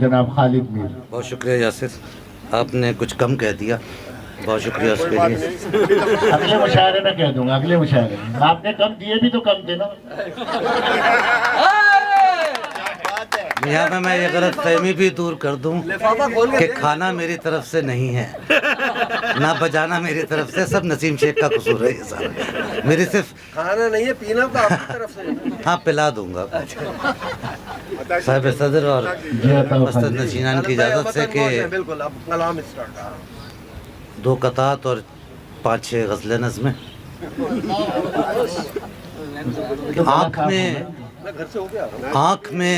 जनाब खालिद मीर। बहुत शुक्रिया यासिर, आपने कुछ कम कह दिया, बहुत शुक्रिया उसके लिए। अगले मुशायरे में कह दूंगा, अगले मुशायरे में। आपने कम दिए भी तो कम थे ना। यहाँ पे मैं ये गलत फहमी भी दूर कर दूं कि खाना मेरी तरफ से नहीं है, ना बजाना मेरी तरफ से, सब नसीम शेख का कसूर है ये सारा। मेरी सिर्फ खाना नहीं है, पीना तो आपकी तरफ से। हाँ पिला दूंगा साहिब सदर और मस्तद नशीनान की इजाज़त से कि बिल्कुल अब कलाम स्टार्ट। 2 कतात और 5-6 गज़लें नज़्में। आँख में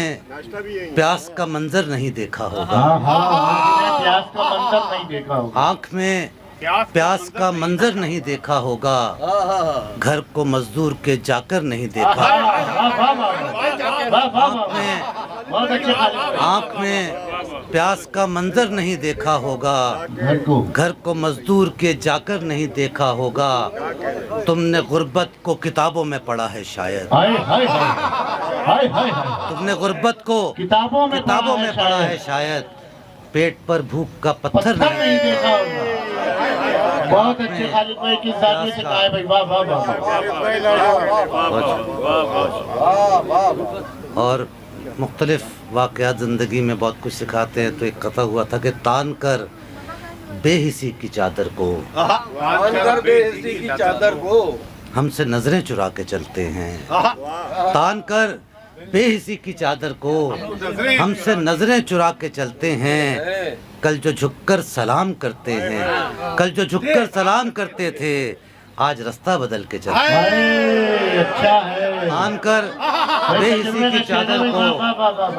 प्यास का मंजर नहीं देखा होगा, प्यास का मंजर नहीं देखा होगा, आँख में प्यास का मंजर नहीं देखा होगा, घर को मजदूर के जाकर नहीं देखा। आँख में प्यास का मंजर नहीं देखा होगा, घर को मजदूर के जाकर नहीं देखा होगा। तुमने गुर्बत को किताबों में पढ़ा है शायद, तुमने गुर्बत को किताबों में पढ़ा है शायद, पेट पर भूख का पत्थर नहीं देखा होगा। बहुत अच्छे खालिद भाई की साथी से कहा है भाई, वाह वाह वाह। और मुख्तलिफ वाक़यात ज़िंदगी में बहुत कुछ सिखाते हैं। तो एक कथा हुआ था कि तान कर बेहिसी की चादर को, बेइज्जती की चादर को हमसे नजरें चुरा के चलते हैं। तान कर बेहिसी की चादर को हमसे नजरें चुरा के चलते हैं। कल जो झुककर सलाम करते हैं, कल जो झुककर सलाम करते थे, आज रास्ता बदल के चलते हैं। अच्छा है। तान कर बेहिसी की चादर को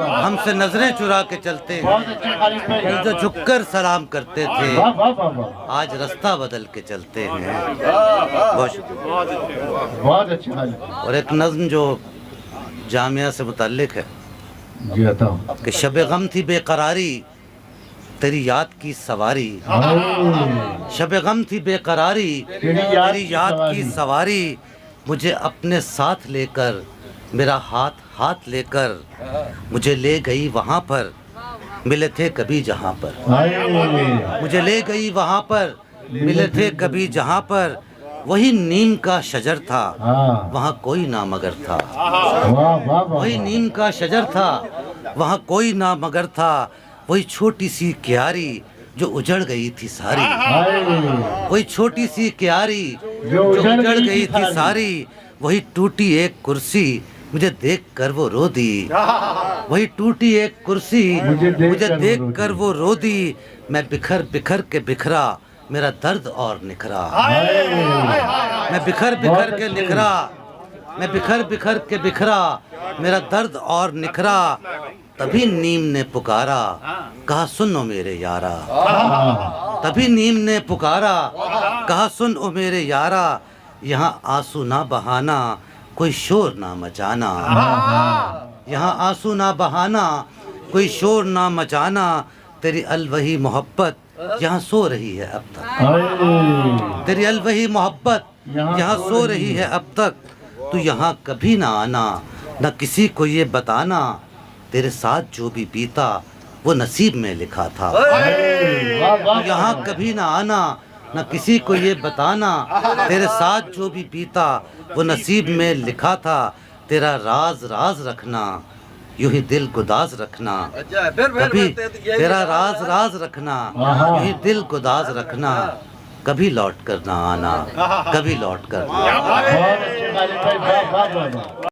हमसे नजरें चुरा के चलते हैं। कल जो झुककर सलाम करते थे, आज रास्ता बदल के चलते हैं। बहुत शुक्रिया। बहुत अच्छा। और एक नज़्म जो जामिया से मुताल्लिक है जी बताओ। कि शब गम थी बेकरारी, तेरी याद की सवारी। शब गम थी बेकरारी, तेरी याद की सवारी। मुझे अपने साथ लेकर, मेरा हाथ हाथ लेकर, मुझे ले गई वहाँ पर मिले थे कभी जहाँ पर। मुझे ले गई वहाँ पर मिले थे कभी जहाँ पर। वही नीम का शजर था, वहाँ कोई ना मगर था। वही नीम का शजर था, वहाँ कोई ना मगर था। वही छोटी सी क्यारी जो उजड़ गई थी सारी। वही छोटी सी क्यारी जो उजड़ गई थी सारी। वही टूटी एक कुर्सी मुझे देख कर वो रो दी। वही टूटी एक कुर्सी मुझे देख कर वो रो दी। मैं बिखर बिखर के बिखरा, मेरा दर्द और निखरा। मैं बिखर बिखर के निखरा, मैं बिखर बिखर के बिखरा, मेरा दर्द और निखरा। तभी नीम ने पुकारा, कहा सुनो मेरे यारा। तभी नीम ने पुकारा, कहा सुन ओ मेरे यारा। यहाँ आंसू ना बहाना, कोई शोर ना मचाना। यहाँ आंसू ना बहाना, कोई शोर ना मचाना। तेरी अलवही मोहब्बत यहाँ सो रही है अब तक। तेरी अलवही मोहब्बत यहाँ सो रही है अब तक। तू यहाँ कभी ना आना, न किसी को ये बताना। तेरे साथ जो भी बीता वो नसीब में लिखा था। तू यहाँ कभी ना आना, न किसी को ये बताना। तेरे साथ जो भी बीता वो नसीब में लिखा था। तेरा राज राज रखना, यूं ही दिल गुदाज रखना। कभी तेरा राज राज रखना, यूं ही दिल गुदाज रखना। कभी लौट कर ना आना, कभी लौट कर ना आना।